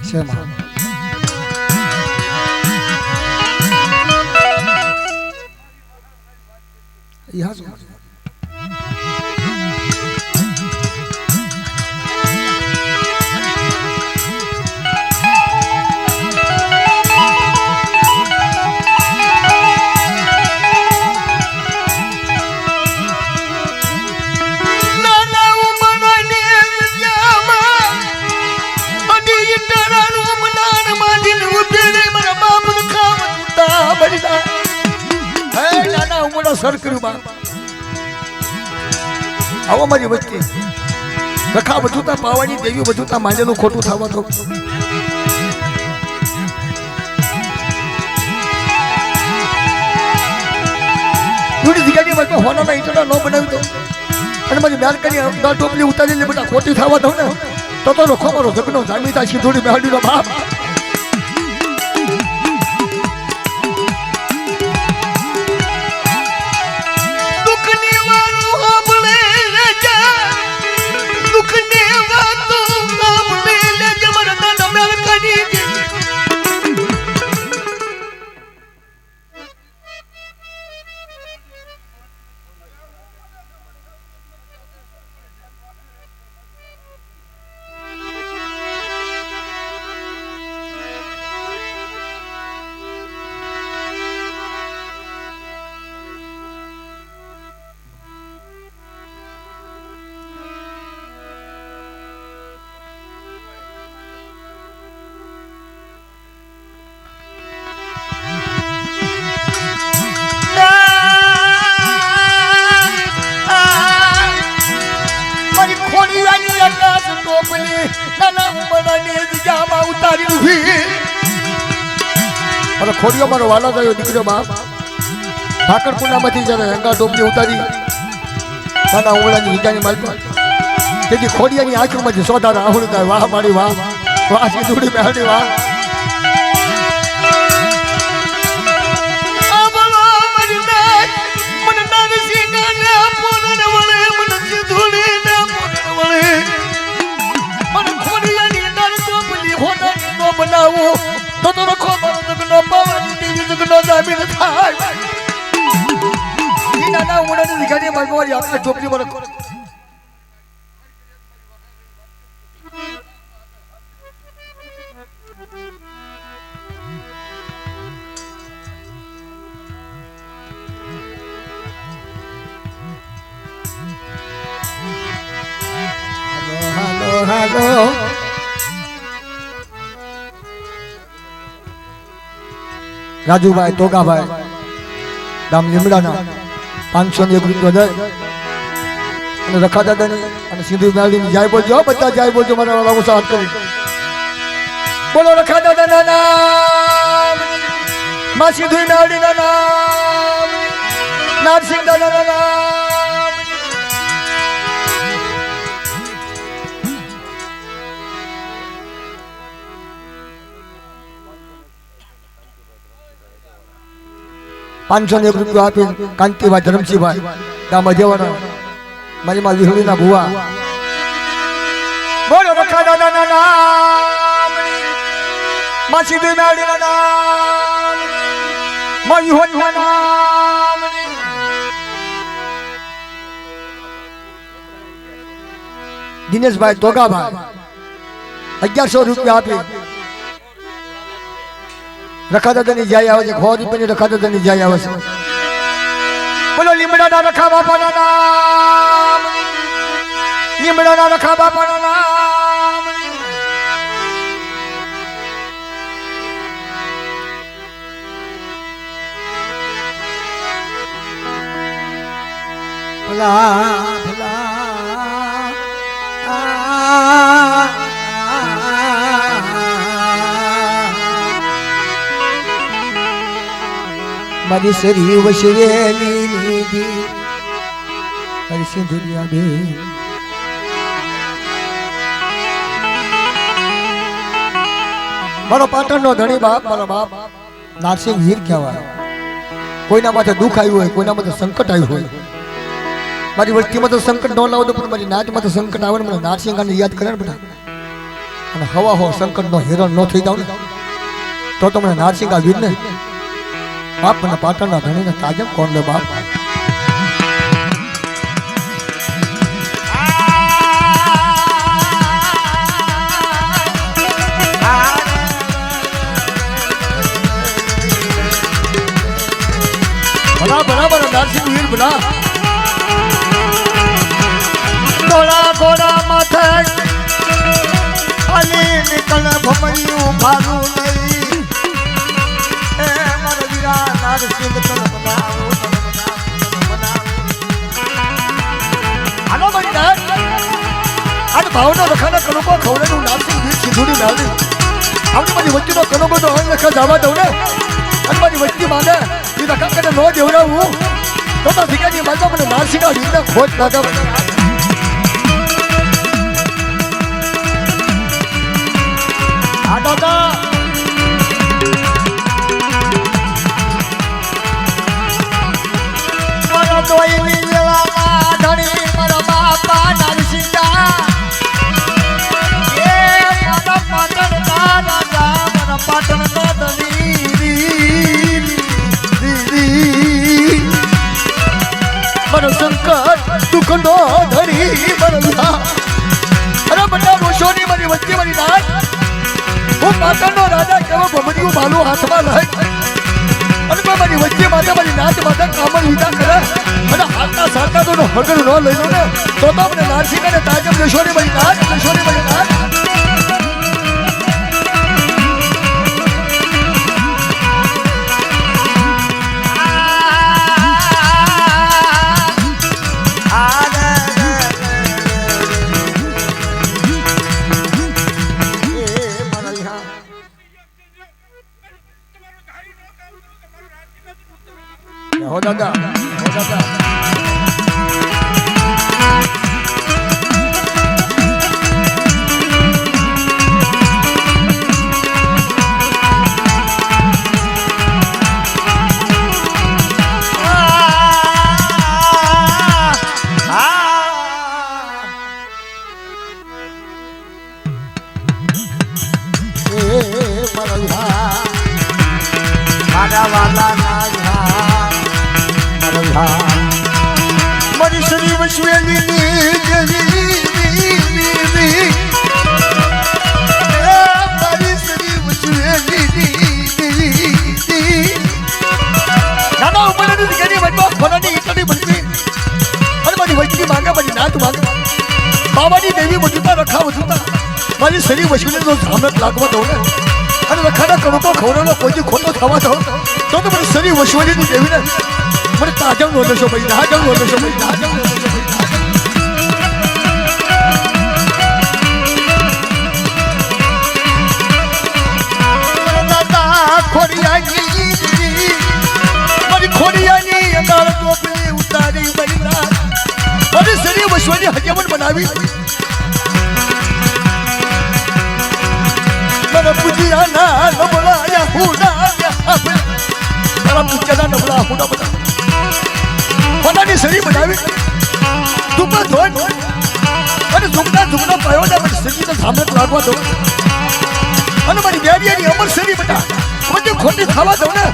શેમાં સર કર્યું બા આવો મારી વચ્ચે રખા બધું પાવાની દેવી બધું માંડેલું ખોટું થવા દો હોનાના ઈટડા ન બનાવી દો અને મારી મ્યાલ કરી ટોપલી ઉતારી લે બધા ખોટી થવા દો ને તો રખો મારો જગનો જામીતા સિંધુડી મેહાડીનો બાપ ખોડીઓ મારો વાલા ગયો દીકરો બાપ ઠાકરપુરામાંથી જ્યારે રંગા ટોપલી ઉતારી નાના ઉમળાની વિદ્યાની માલપા તેથી ખોડિયાની આંખોમાંથી સોધારા આહુડ થાય વાહ મારી વાહ વાહ સિંધુડી મેહાડી વાહ બનાવું તો રખો જગનો પવન દેવી જગનો જામીન થાય ઈ નાના ઉમડાની દીકરી મારી આપણે ટોપલી પર હાલો હાલો રાજુભાઈ તોગાભાઈ ગામ લીમડાના 501 રૂપિયા દે અને રખા દાદાની અને સિંધુ મેળવીની જાય બોલજો બધા જાય બોલજો મારા વાળા સાથ કરી બોલો રખા દાદાના નામ માં સિંધુ મેળવીના નામ નારસિંહ દાદાના નામ ₹501 આપી કાંતિભાઈ ધરમસિંહભાઈ ગામ અજેવાડા મારી માં વિહળીના ભુવા બોલો રખા દાદાના નામ માં સિંધુ મેળવીના નામ માં વિહોના નામ દિનેશભાઈ તોગાભાઈ ₹1100 આપી રખા દાદાની જાય આવે છે 100 રૂપિયાની રખા દાદાની જાય આવે છે બોલો લીમડાના રખા બાપાના નામ લીમડાના રખા બાપાના નામ ભલા ભલા મારી સરી વસવેલી નીધી મારી સિંધુરિયા બેન મારો પાટણનો ધણી બાપ મારો બાપ નારસિંહ વીર કહેવાય કોઈના માથે દુઃખ આવ્યું હોય કોઈના માથે સંકટ આવ્યું હોય મારી વસ્તીમાં તો સંકટ ન લાવો તો પણ મારી નાચમાં તો સંકટ આવે ને મને નારસિંહ યાદ કરે ને બધા અને હવા હો સંકટનો હેરાન ન થઈ જાવ ને તો તમને નારસિંગા વીર ને બાપ મને પાટણના ધણીને તાજમ કોણ લે બાપ. બરાબર નારસિંહ વીર બના ઘોડા ઘોડા માથે ખાલી નીકળ ભમરિયું ભાલું નહીં એ મારો વીરા નારસિંહ તન બનાવું આનો બની ના આ ભાવનો રખાના કનકો ખવરેનું નારસિંહ વીર સિંધુડી મેળવી આપણી મારી વચ્ચેનો કનકો તો અન લખા જવા દઉં ને અને મારી વચ્ચે માંગે એ રખા કરીને ન દેવડાવું તો ભીખાજી મારવા મને નારસિંહા વીરને ખોટ લાગે. દાદા મારા દોઈની લેવામાં ધણી મારા બાપા નારસિંહા એ મારા પાટણ રાજા મારા પાટણ મારો સંકટ દુઃખનો ધણી બનલા અરે બધા રોશોની મારી વચ્ચે મારી નાથ હું પાટણનો રાજા કેવો ભમરિયું ભાલું હાથમાં લઈ અને મારી વચ્ચે મારી નાચ માતા કામર વિદા કરે અને હાથના સાતા તો હગર ન લઈ લો ને તો મને નારસિંહ અને તાજમ લેશોની મારી નાચ લેશોની મારી નાચ. હો દાદા હો દાદા મારી શ્રી વસવેલી મારી શ્રી વસવેલી નાના ઉપર દીકરી બનવા ખોરાની ઈટડી બનવી અને મારી વચ્ચી માંગે મારી નાત માંગે બાબાની દેવી બધું રખા બધું મારી શરીર વસવીને તો ધામક લાગવા દઉં ને અને રખાના કણકો ખવડાનો કોઈ ખોટો થવા દઉં તો મારી શરીર વસવીની દેવીને મને તાજમ નો લેશો ભાઈ તાજમ નો લેશો ભાઈ તાજમ નો લેશો ભાઈ ખોડિયાની અંદર ટોપલી ઉતારી બૈરા અને શરીર વસવાની હજામત બનાવી મને પૂજ્યાના નબળાયા હુડા મારા પૂજ્યાના નબળા હુડા બના પોતાની શરીર બનાવી તું પણ ધોઈ અને ઝુમના પાયો ને મને શરીરને ધામક લાગવા દઉં અને મારી બેરિયાની અમર શરીર બના મને ખોટી ખાવા દઉં ને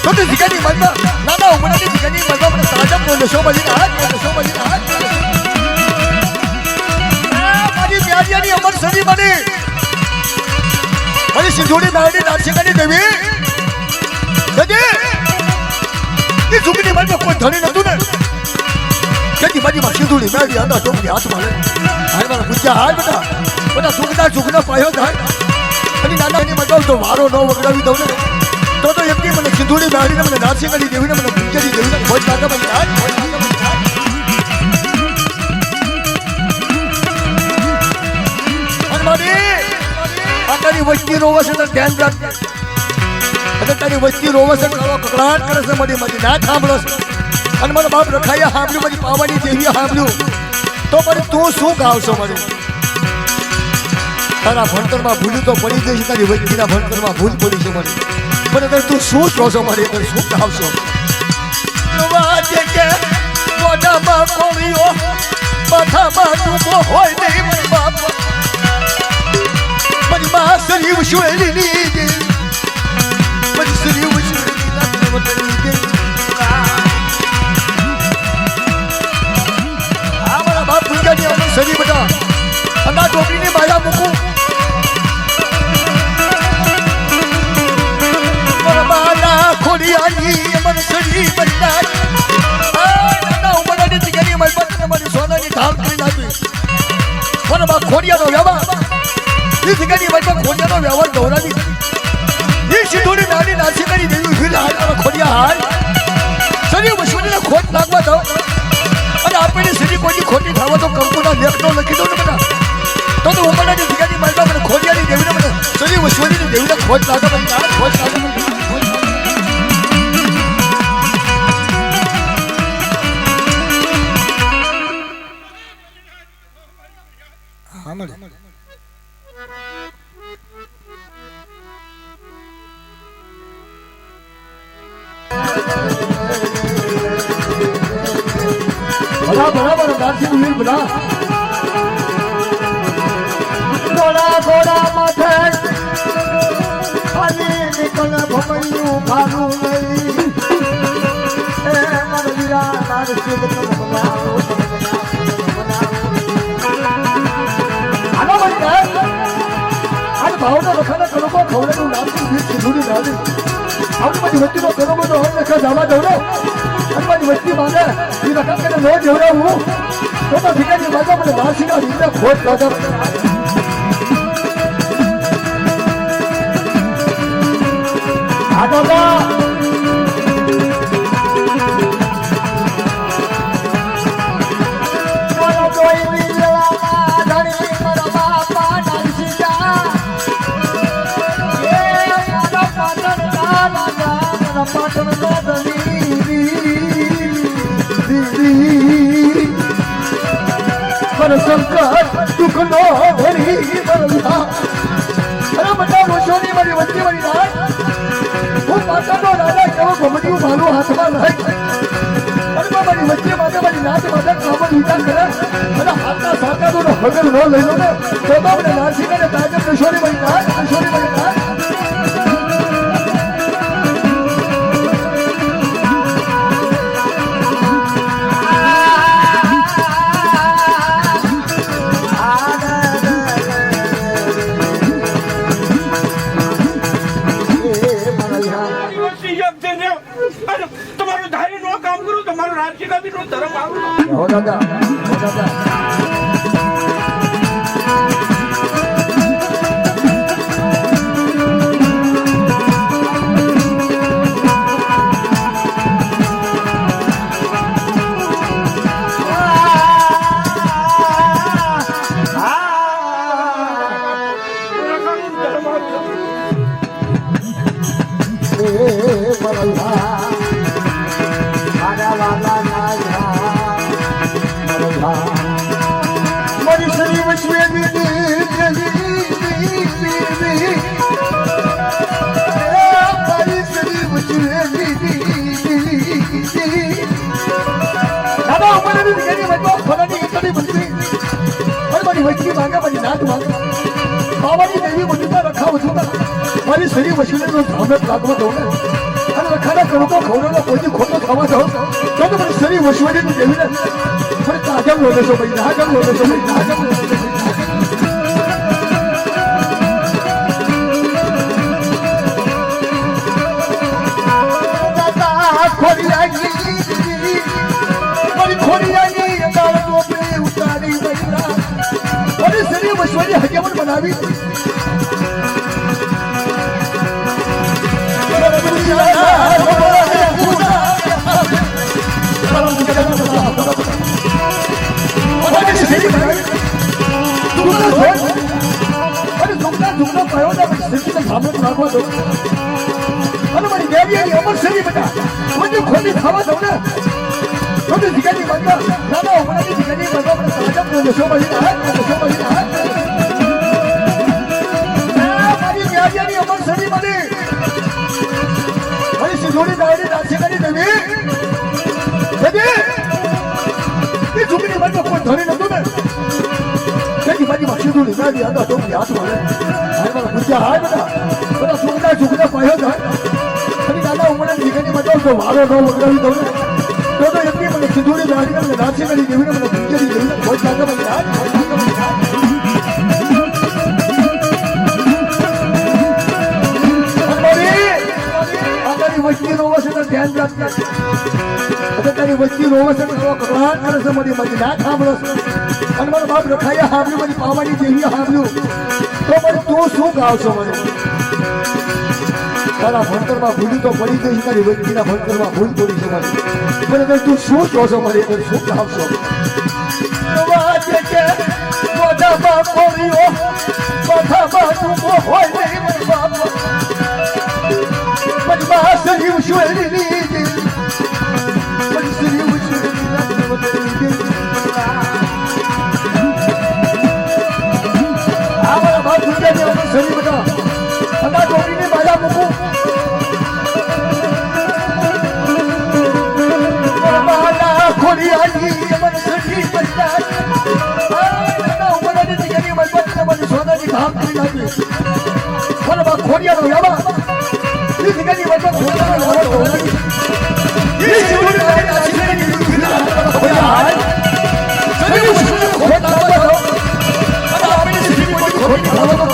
તો તે દીકરાની મનમાં નાના ઉમરાની દીકરાની મનમાં મને તાજમ નો લેશો બની હાથ લેશો બની હાથ મારી બેરિયાની અમર શરીર બની મારી સિંધુડી નાયડી નારસિંહાની દેવી દેજી એ ઝુકની મનમાં કોઈ ધણી નતું ને તેથી મારી માં સિંધુડી નાયડી આના ટોપલી હાથમાં લે હાલ મારા પૂછ્યા હાલ બધા ઝુકના પાયો થાય અને નાનાની મજાવ તો વારો ન વગડાવી દઉં ને તો એમની મને સિંધુડી નાયડીને મને નારસિંહાની દેવીને મને પૂજ્યાની દેવીને કોઈ કાકા બની હાથ અને મારી તારી વસ્તી રોવે છે ધ્યાન રાખ અને તારી વસ્તી રોવે છે કકડાટ કરે છે મારી ના સાંભળો છે અને મારા બાપ રખાયા સાંભળ્યું મારી પાવાની દેવીએ સાંભળ્યું તો મારી તું શું ગાવશો મારી તારા ભણતરમાં ભૂલ તો પડી ગઈ છે તારી વસ્તીના ભણતરમાં ભૂલ પડી છે મારી મને તારે તું શું કહો મારી અંદર શું ગાવશો મોઢામાં કોળીઓ માથામાં ડૂબો હોય નહીં બાપ વિશ્વની મનસરી વિશ્વની આ મારા બાપ પૂજાની અમર સરી બેટા અંગા ટોપીની બાયા મૂકું મારા બાલા ખોડિયાની અમર સરી બેટા આ ઉમરાની તિગરી મારી પત્ની મારી સોનાની ઢાલ કરી નાખી મારા બા ખોડિયાનો વ્યવહાર ये सिकनी बच्चा खोडिया नो व्यवहार गौरानी ये सिद्धोड़ी नानी नाची करी देवी फिर हाल और खोडिया हाल सरी मशवरी ना खोट लागवा दो અને આપણે સરી કોઈ ખોટી થાવા તો કંકુના લેખનો લખી દો ને બેટા તો ઉમરડાની સિકની મારવા મને ખોડિયાની દેવીને મને સરી મશવરીની દેવીને ખોટ લાગે ભાઈ આ ખોટ લાગે હા મળે बराबर दासी वीर बना गोड़ा गोड़ा माथे खाली निकल भमैयू भागू नहीं ए मन वीरा नार सिद्ध कर बनाओ आना बन गए आज भावना रखना करो को खवले नु नाम की वीर सिद्धूरी नादी आपकी बड़ी बच्ची को करो तो हम देखा जावा दो हनुमान वस्ती मांगे ये रकम के नो जोड़ा हूँ तो ठीक है ये बात अपने वासी का हिंदा खोज दादा आदोगा मोरा कोई मिलवा धनी मोरा बापा नरसिंहा ये मोरा पाटन का राजा मोरा पाटन का धनी पर संकट दुख नो भरी बरला अरे बता रोशनी मारी वच्ची मारी ना वो माता नो राजा केવો ઘમડિયું મારું હાથમાં લઈ અરે મારી વચ્ચે મારી નાચ માતા કામન વિચાર કરે અને હાથના સાકા નો હગર નો લઈ લો ને તો મને નાસી કરે તાજે રોશની મારી ના हो दादा शरीर वशीले हमें लागवा दो रखा करो तो खवड़ा कोई खोटो खावा दो तो मेरे शरीर वशीले देवी ने ताजा बोले सो भाई ताजा बोले सो भाई ताजा बोले शरीर वशीले हकेमत बनावी अमर शरीर बेटा मुझे खोटी खावा दो ना छोटी सिकनी बंदा दादा उमरा की सिकनी बंदा अपने ताजा को नशो बही है हमारी न्याय नहीं अमर शरीर बने हमारी सिद्धोड़ी दायरे नाचे करी देवी देवी ये झुकनी बंदा कोई धरी न तूने देखी बाजी मशीदोड़ी मैं भी आता तो हाथ मारे हमारे वाला कुछ બધા હાય બધા સુખના પાયો થાય અને દાદા ઉમરે જીગરની બતાવ તો વારો નો વગડાવી દઉં ને તો એમની મને સિંધુની ગાડી મને નાચી કરી દેવીને મને પૂજેલી દેવીને કોઈ લાગે મને યાદ તારી વસ્તી રોવે છે તો ધ્યાન રાખજે તારી વસ્તી રોવે છે તો કકળાટ કરે છે મારી મારી ના સાંભળો અને મારા બાપ રખાયા સાંભળ્યું મારી પાવાની દેવીએ સાંભળ્યું તો મને તું શું ગાવશો મને તારા ભણતરમાં ભૂલી તો પડી ગઈ છે તારી વસ્તીના ભણતરમાં ભૂલ પડી છે મારી મને તું શું કહો છો મારી અંદર શું ગાવશો બધામાં ખોરીઓ બધામાં તું હોય નહીં મારી બાપ But master, you surely need it. But still, you surely need it. हमारा बात दुनिया में अपने शरीर बता. हमारा टोपी में बाजा मुकु. हमारा खोली आजी हमारा शरीर बता. हमारा ऊपर आने की कहीं मत बता हमारे सोना की धाम की जाती. हमारा बात खोलिया तो याबा. ये निकली मतलब होता है और ये जीवन में अच्छी नहीं होता है सभी कुछ होता है अब आपने सिर्फ कोई होता है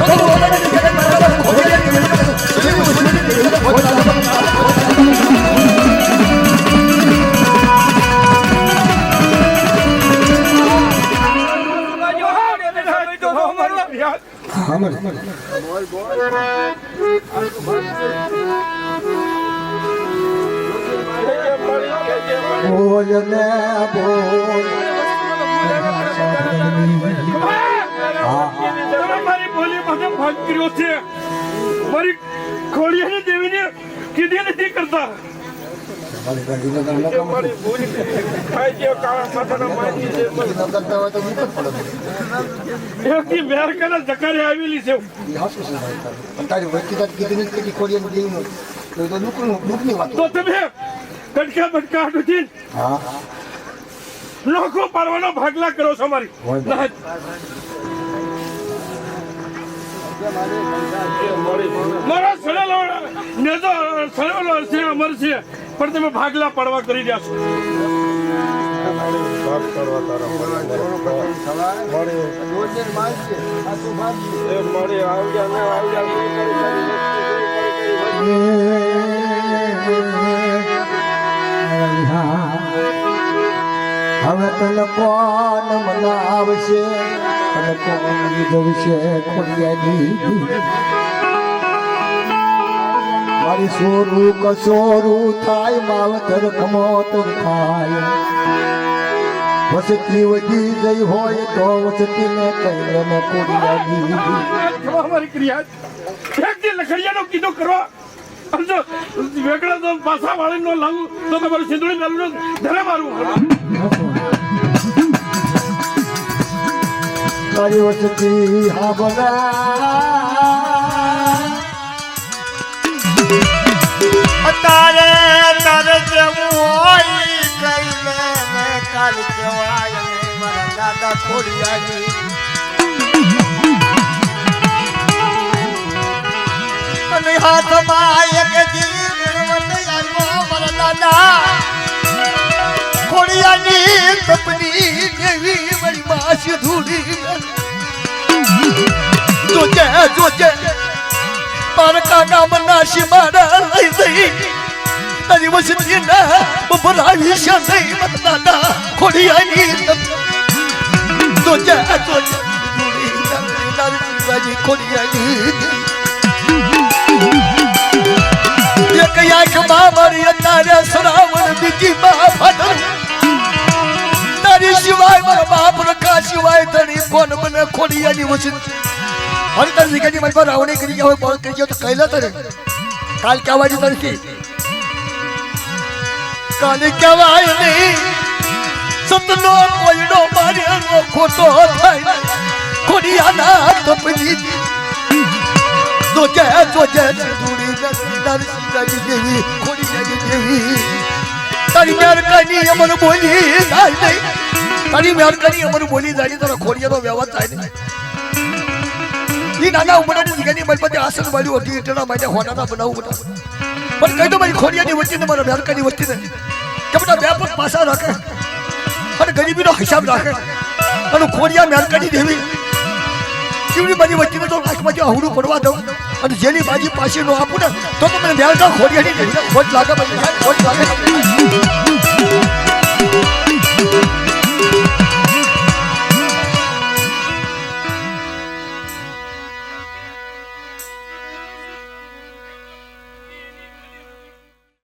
तो वो होता है कि मतलब होता है सभी कुछ होता है बोल ने बोल મારી બોલી મને ભાગ કર્યો છે મારી ખોડિયાને દેવીને કીધી નથી કરતા જકારે આવેલી છે તારી વ્યક્તિગત કીધી નથી ખોડિયાની દેવીનું તો દુઃખની વાત તો તમે કટકા બટકા નથી લોકો પાડવાનો ભાગલા કરો છો મારી મારા સડેલો નેતો સડેલો છે અમર છે પણ તમે ભાગલા પાડવા કરી રહ્યા છો હવે તને કોણ મનાવશે અને કોણ લીધવશે ખોડિયાની મારી સોરું કસોરું થાય માવતર કમોતર થાય વસતી વધી જઈ હોય તો વસતીને કહીને મેં ખોડિયાની મારી ક્રિયા એક જે લખડિયાનો કીધો કરવા સમજો વેગળા તો પાછા વાળીનો લાવું તો તમારું સિંદુડી મેલું ધરે મારું તારી વસતી હા બોલા તારે તારે જેવું હોય કઈ લે કાલ કેવાય મારા દાદા ખોડિયાની અને હાથમાં એક જીવ મારા દાદા ખોડિયાની કપની જેવી મારી માસી ધૂળી જોજે પારકા ગામના શિમાડા લઈ જઈ તારી વસતી ના બરાવી છે નહીં મારા દાદા ખોડિયાની જોજે ખોડિયાની એક આંખમાં મારી તારે શ્રાવણ બીજી માં ફાટલ તારી સિવાય મારા બાપ રખા સિવાય તણી કોણ મને ખોડિયાની વસત હવે તારી જગ્યાની મારી પર રાવણી કરી ગયા હોય બોલ કરી ગયો તો કહેલા તને કાલ કહેવાય તરથી કાલે કહેવાય નહીં સતનો કોઈનો માર્યાનો ખોટો થાય ખોડિયાના તપની જોજે તારી દેવી ખોડિયાની દેવી તારી મેરકાની અમર બોલી જાય નહીં તારી મેરકાની અમર બોલી જાય તારા ખોડિયાનો વ્યવહાર થાય નહીં એ નાના ઉંમરની જગ્યાની મારી પાસે આસન વાળ્યું હતી એટલા માટે હોનાના બનાવું બધા પણ કહી દો મારી ખોડિયાની વચ્ચે મારા વ્યારકાની વચ્ચે કે બધા વ્યાપક પાસા રાખે અને ગરીબીનો હિસાબ રાખે અને ખોડિયા વ્યારકાની દેવી જીવની મારી વચ્ચે તો આંખમાંથી આવડું પડવા દઉં અને જેની બાજી પાછી નો આપું ને તો મને વ્યારકા ખોડિયાની ખોટ લાગે ખોટ લાગે